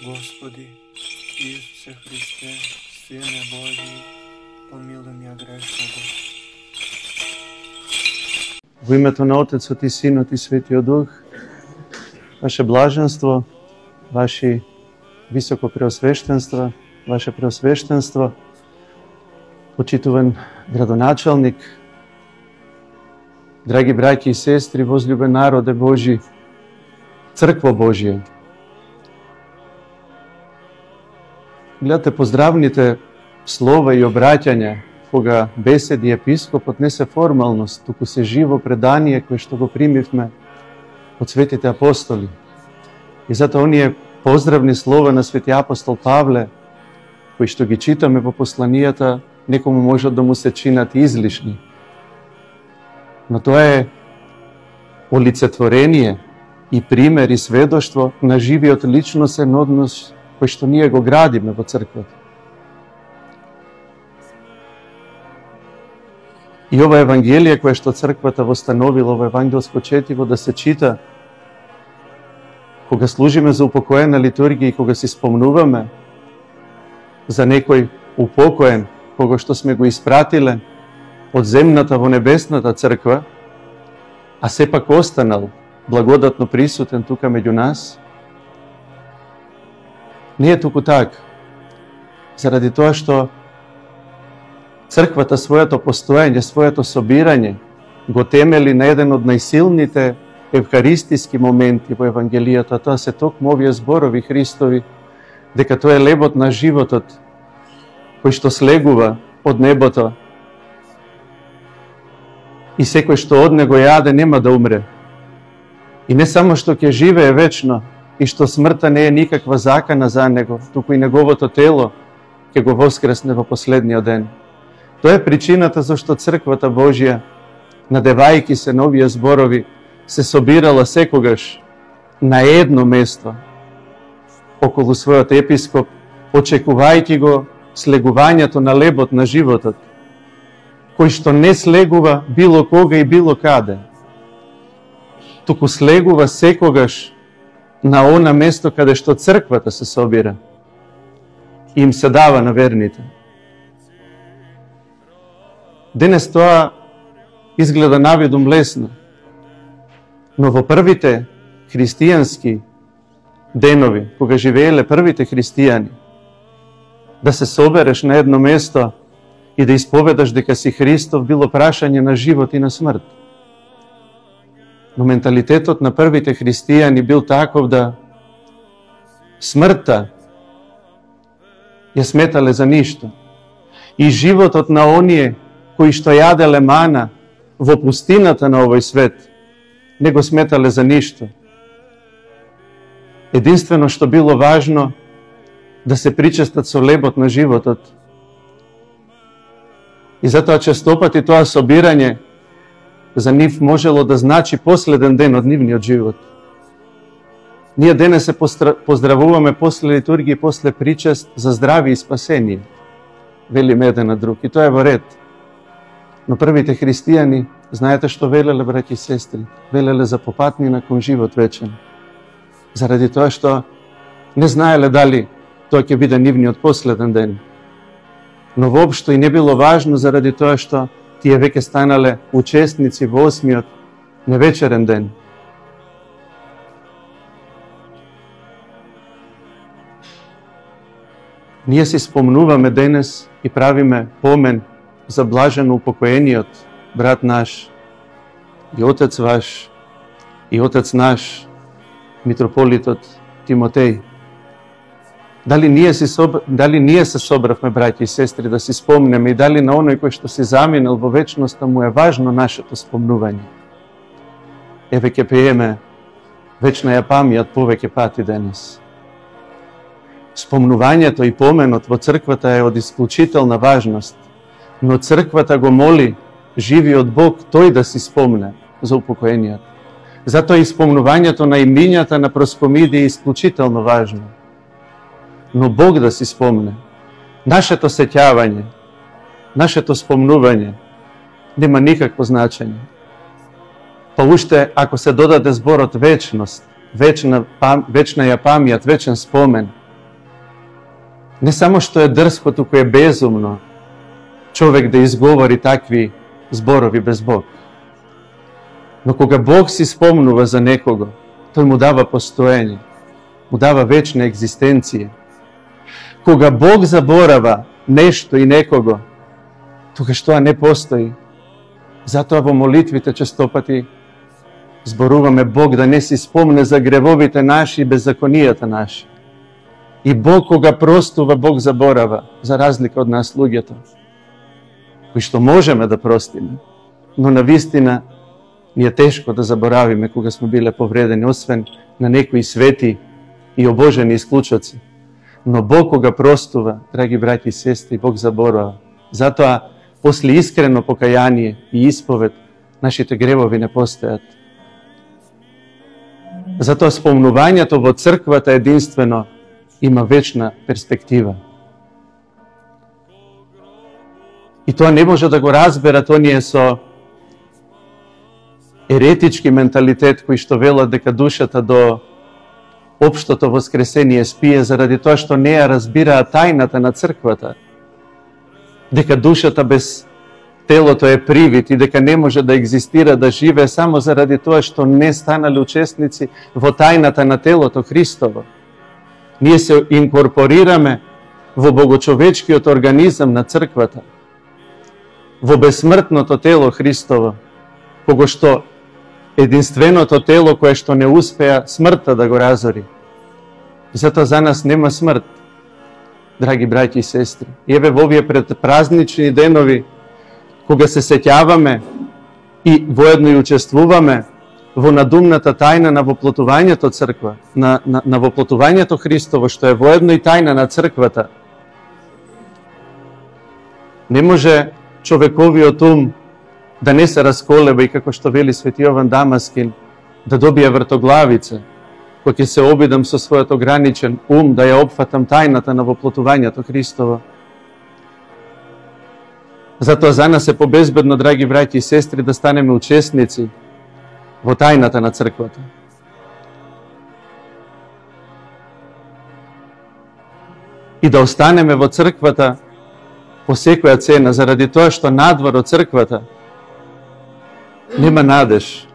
Господи, Isuse Hrisте, Sine Božji, pomiluj меня грешного. В імето на Отецу і Сину і Святого Дух, ваше блаженство, ваші високопреосвещенства, ваше преосвещенство, почитуван градоначалник, драги браті і сестри, возлюбен народе Божий, Църква Божия. Гледате, поздравните слова и обраќања, кога беседи епископот не се формалност, туку се живо предание кое што го примивме од светите апостоли. И затоа оние поздравни слова на свети апостол Павле, кои што ги читаме во посланијата, некому можат да му се чинат излишни. Но тоа е олицетворение и пример и сведоштво на живиот личносен однос кој што ние го градиме во црквата. И ова Евангелие кое што црквата востановила, ова евангелско четиво, да се чита кога служиме за упокоена литургија и кога си спомнуваме за некој упокоен, кога што сме го испратиле од земната во небесната црква, а сепак останал благодатно присутен тука меѓу нас. Не е туку така, заради тоа што црквата своето постоење, своето собирање го темели на еден од најсилните евхаристиски моменти во Евангелијата. Тоа се токму овие зборови Христови, дека тоа е лебот на животот, кој што слегува од небото и секој што од него јаде нема да умре. И не само што ќе живее вечно, и што смртта не е никаква закана за него, туку и неговото тело ќе го воскресне во последниот ден. Тоа е причината зашто црквата Божја, надевајќи се на овие зборови, се собирала секогаш на едно место околу својот епископ, очекувајќи го слегувањето на лебот на животот, кој што не слегува било кога и било каде, туку слегува секогаш на она место каде што црквата се собира и им се дава на верните. Денес тоа изгледа навидум лесно, но во првите христијански денови, кога живееле првите христијани, да се собереш на едно место и да исповедаш дека си Христов, било прашање на живот и на смрт. Но менталитетот на првите христијани бил таков да смртта ја сметале за ништо. И животот на оние кои што јаделе мана во пустината на овој свет не го сметале за ништо. Единствено што било важно да се причестат со лебот на животот. И затоа честопати тоа собирање за нив можело да значи последен ден од нивниот живот. Ние денес се поздравуваме после литургија и после причест за здравие и спасение. Велиме еден на друг. И тоа е во ред. Но првите христијани, знаете што велеле, браќи и сестри? Велеле за попатнина кон живот вечен. Заради тоа што не знаеле дали тоа ќе биде нивниот последен ден. Но воопшто и не било важно заради тоа што тие веќе станале учесници во 8-миот невечерен ден. Ние си спомнуваме денес и правиме помен за блажено упокоениот брат наш и отец ваш и отец наш, митрополитот Тимотеј. Дали ние се собравме, браќи и сестри, да си спомнеме и дали на оној кој што си заминал во вечноста му е важно нашето спомнување? Еве ќе пееме вечна ја памјат повеќе пати денес. Спомнувањето и поменот во црквата е од исклучителна важност, но црквата го моли живиот Бог тој да си спомне за упокоениот. Затоа и спомнувањето на имињата на Проскомиди е исклучително важно. Но Бог да си спомне. Нашето сеќавање, нашето спомнување нема никакво значење. Па уште ако се додаде зборот вечност, вечна ја памјат, вечен спомен, Ne samo što je drsko, tuko je bezumno čovjek da izgovori takvi zborovi bez Bog. No koga Bog si spomnuva za nekoga, to mu dava postojenje, mu dava večne egzistencije. Koga Bog zaborava nešto i nekoga, tuga što ne postoji. Zato avo molitvite će stopati zboruvame Bog da ne si spomne za grevovite naši i bezakonijata naši. I Bog koga prostuva, Bog zaborava, za razlika od nas lugeta, koji što možemo da prostime, no na vistina nije teško da zaboravime koga smo bile povredeni, osven na nekoj sveti i oboženi isključoci. No Bog koga prostuva, dragi braći i sestri, Bog zaborava. Zato poslije iskreno pokajanje i ispoved našite grevovi ne postojat. Zato spomnuvanje tovo crkvata jedinstveno ima večna perspektiva. I to ne može da go razbera, to nije so eretički mentalitet koji što vela deka dušata do opštото воскресение спие заради тоа што не ја разбираа тајната на црквата. Дека душата без телото е привид и дека не може да екзистира, да живее само заради тоа што не станали учесници во тајната на телото Христово. Ние се инкорпорираме во богочовечкиот организам на црквата, во безсмртното тело Христово, кого што единственото тело кое што не успеа смртта да го разори. И затоа за нас нема смрт, драги браќи и сестри. И еве во овие предпразнични денови, кога се сеќаваме и воедно и учествуваме во надумната тајна на воплотувањето црква, на воплотувањето Христово, што е воедно и тајна на црквата, не може човековиот ум да не се расколеба и како што вели свети Јован Дамаскин, да добие вртоглавица, кој ќе се обидам со својот ограничен ум да ја опфатам тајната на воплотувањето Христово. Затоа за нас е побезбедно, драги браќи и сестри, да станеме учесници во тајната на црквата. И да останеме во црквата по секоја цена, заради тоа што надвор од црквата нема надеж,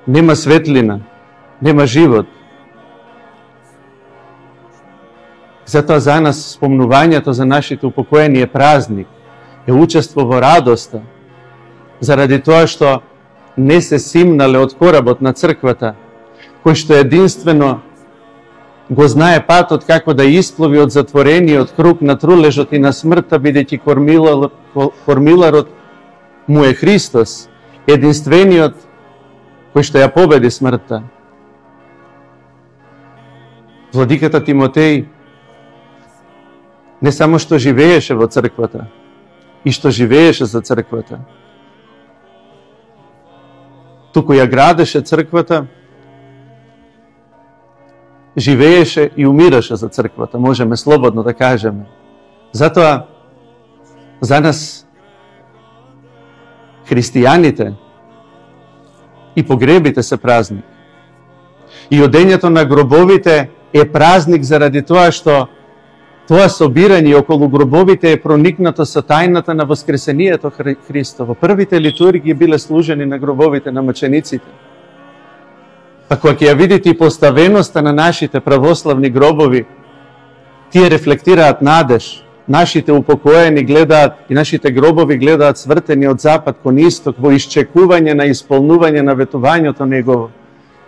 нема светлина, нема живот. Затоа за нас спомнувањето за нашите упокоени е празник, е учество во радоста, заради тоа што не се симнале од коработ на црквата, кој што единствено го знае патот како да исплови од затворениот круг на трулежот и на смртта, бидејќи кормиларот му е Христос, единствениот кој што ја победи смртта. Владиката Тимотеј не само што живееше во црквата, и што живееше за црквата, туку ја градеше црквата, живееше и умираше за црквата, можеме слободно да кажеме. Затоа за нас христијаните и погребите се празник. И одењето на гробовите е празник заради тоа што тоа собирање околу гробовите е проникнато со тајната на воскресението Христово. Првите литургии биле служени на гробовите на мъчениците. Па кога ќе ја видите и поставеноста на нашите православни гробови, тие рефлектираат надеж. Нашите упокоени гледаат и нашите гробови гледаат свртени од запад кон исток во исчекување на исполнување на ветувањето негово,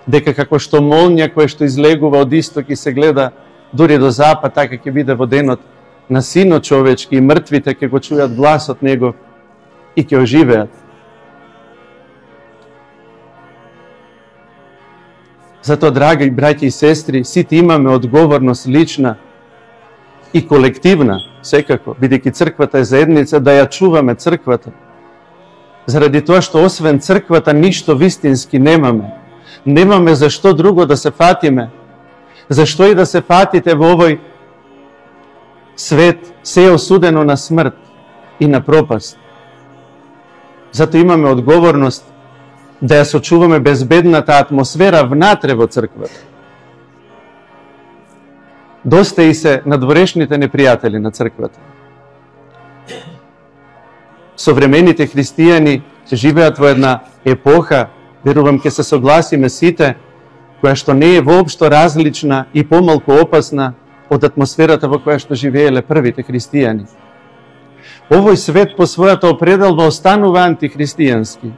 дека како што молња која што излегува од исток и се гледа дури до запад, така ќе биде во денот на Синот човечки и мртвите ќе го чујат гласот негов и ќе оживеат. Затоа, драги браќи и сестри, сите имаме одговорност лична и колективна, секако, бидејќи црквата е заедница, да ја чуваме црквата. Заради тоа што освен црквата ништо вистински немаме. Немаме за што друго да се фатиме. Зашто и да се фатите во овој свет, се е осудено на смрт и на пропаст. Зато имаме одговорност да ја сочуваме безбедната атмосфера внатре во црквата. Доста и се надворешните непријатели на црквата. Современите христијани живеат во една епоха, верувам ќе се согласиме сите, која што не е воопшто различна и помалку опасна од атмосферата во која што живееле првите христијани. Овој свет по својата определба останува антихристијански.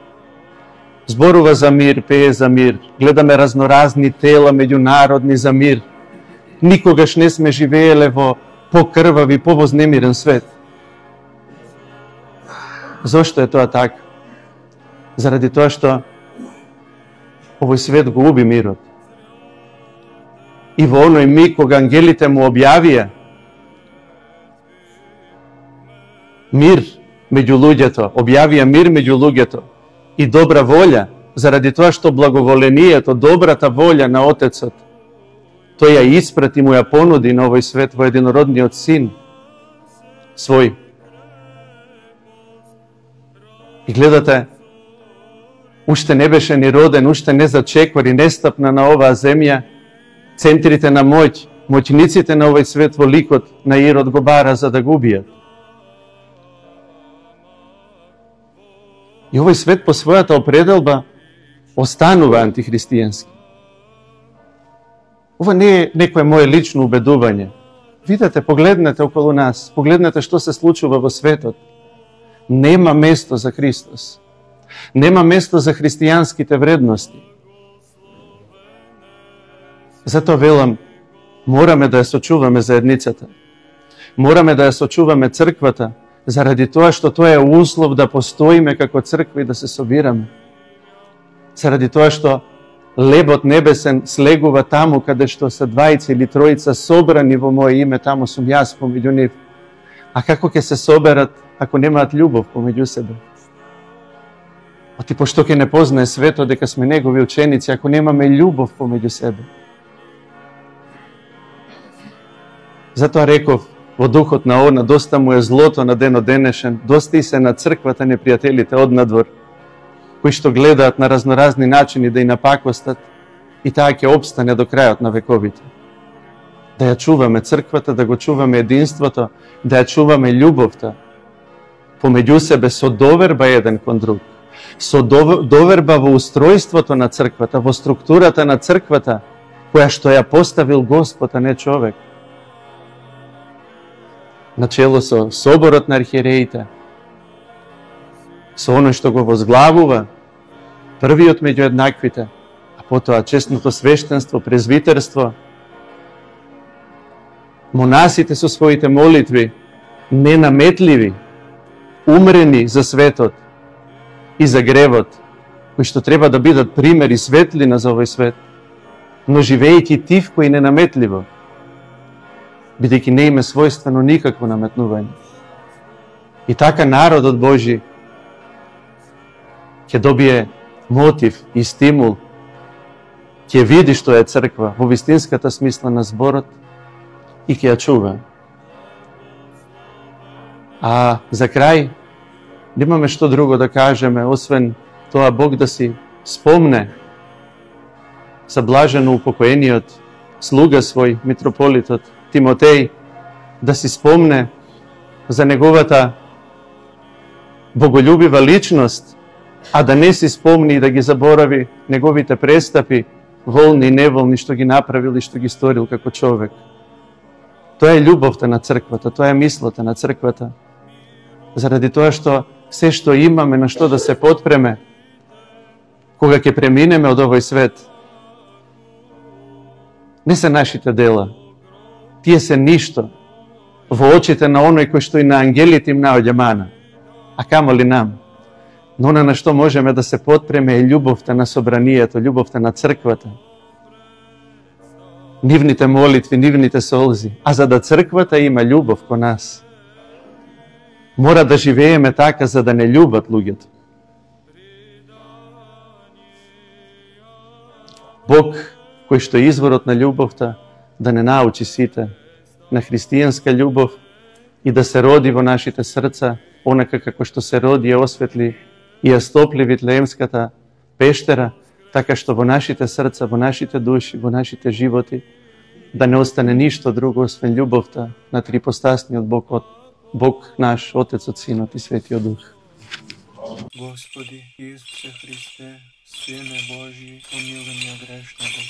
Зборува за мир, пее за мир, гледаме разноразни тела меѓународни за мир. Никогаш не сме живееле во покрвав и повознемирен свет. Зошто е тоа така? Заради тоа што овој свет го уби мирот. И во оној миг кога ангелите му објавија мир меѓу луѓето, објавија мир меѓу луѓето и добра волја, заради тоа што благоволението, добрата волја на Отецот, тој ја испрати, му ја понуди на овој свет во единородниот син свој. И гледате, уште не беше ни роден, уште не зачекори, не стапна на оваа земја, центрите на моќ, моќниците на овој свет во ликот на Ирод го бара за да го убијат. И овој свет по својата определба останува антихристијански. Ова не е некое мое лично убедување. Видете, погледнете околу нас, погледнете што се случува во светот. Нема место за Христос. Нема место за христијанските вредности. Затоа велам, мораме да ја сочуваме заедницата. Мораме да ја сочуваме црквата, заради тоа што тоа е услов да постоиме како црква и да се собираме. Заради тоа што лебот небесен слегува таму каде што се двајца или тројца собрани во мое име, таму сум јас помеѓу нив. А како ќе се соберат ако немаат љубов помеѓу себе? Оти пошто ќе не познае светот дека сме негови ученици ако немаме љубов помеѓу себе? Затоа реков во духот на Орна, доста му е злото на денот денешен, доста и се на црквата непријателите однадвор, кои што гледаат на разноразни начини да и напакостат, и таа ќе обстане до крајот на вековите. Да ја чуваме црквата, да го чуваме единството, да ја чуваме љубовта помеѓу себе со доверба еден кон друг, со доверба во устројството на црквата, во структурата на црквата, која што ја поставил Господ, а не човек. Начело со соборот на архиереите, со оној што го возглавува, првиот меѓу еднаквите, а потоа честното свештенство, презвитерство, монасите со своите молитви, ненаметливи, умрени за светот и за гревот, кои што треба да бидат пример и светлина за овој свет, но живејќи тивко и ненаметливо, бидејќи не име својствено никакво наметнување. И така народот Божи ќе добие мотив и стимул, ќе види што е црква во вистинската смисла на зборот и ќе ја чува. А за крај, немаме што друго да кажеме, освен тоа Бог да си спомне за блажено упокоениот слуга свој, митрополитот Тимотеј, да си спомне за неговата боголюбива личност, а да не си спомни и да ги заборави неговите престапи, волни и неволни, што ги направил и што ги сторил како човек. Тоа е љубовта на црквата, тоа е мислата на црквата. Заради тоа што се што имаме на што да се потпреме, кога ќе преминеме од овој свет, не се нашите дела. Тие се ништо во очите на оној кој што и на ангелите им наоѓа мана, а камо ли нам. Но она на што можеме да се потпреме е љубовта на собранието, љубовта на црквата. Нивните молитви, нивните солзи. А за да црквата има љубов кон нас, мора да живееме така за да не љубат луѓето. Бог, кој што е изворот на љубовта, да не научи сите на христијанска љубов и да се роди во нашите срца, онака како што се роди и осветли и ја стопли Витлеемската пештера, така што во нашите срца, во нашите души, во нашите животи da ne ostane ništa drugo osim ljubavta na tripostасni od Bog naš, Otec od Sinot i Sveti od Duh. Господи Ісусе Христе, Сине Божий, помилуй меня грешного.